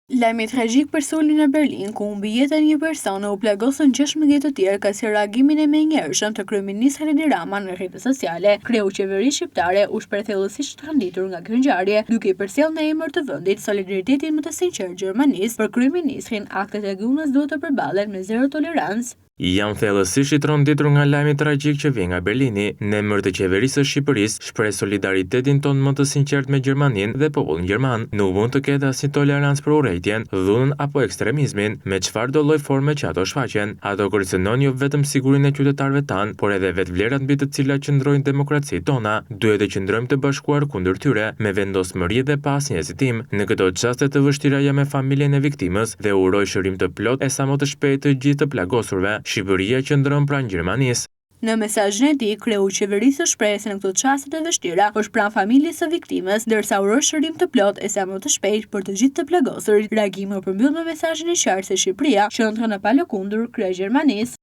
Lajmi tragjik për sulmin në Berlin, ku humbi jetën një persone u plagosën 16 të tjerë ka si reagimin e menjëhershëm të kryeministrit Edi Rama në rrjetet sociale. Kreu qeverisë shqiptare u shpreh thellësisht trondëtur nga kjo ngjarje, duke i përcjellë në emër të vendit solidaritetin më të sinqert Gjermanisë për kryeministrin. Aktet e dhunës duhet të përballen me zero tolerancë. Jam thellësisht i tronditur nga lajmi tragjik që vjen nga Berlini. Në emër të qeverisë së Shqipërisë, shpreh solidaritetin tonë më të sinqert me Gjermaninë dhe popullin gjerman. Nuk mund të ketë asnjë tolerancë për urrëtitjen, dhunën apo ekstremizmin, me çfarëdo lloj forme që ato shfaqen. Ato kërcënojnë jo vetëm sigurinë e qytetarëve tanë, por edhe vetvlerat mbi të cilat qëndrojnë demokracitë tona. Duhet të qëndrojmë të bashkuar kundër tyre, me vendosmëri dhe pa asnjë hezitim. Në këto çaste të vështira jam me familjen e viktimës dhe uroj shërim të plotë e sa më të shpejtë të gjithë të plagosurve. Shqipëria qëndron pranë Gjermanisë. Në mesazhin e tij, kreu i qeverisë shpreh se në këto çaste të vështira është pranë familjes së viktimës, ndërsa uroj shërim të plotë e sa më të shpejtë për të gjithë të plagosurit. Reagimi u përmbyll me mesazhin e qartë se Shqipëria qëndron në palëkundur krye Gjermanisë.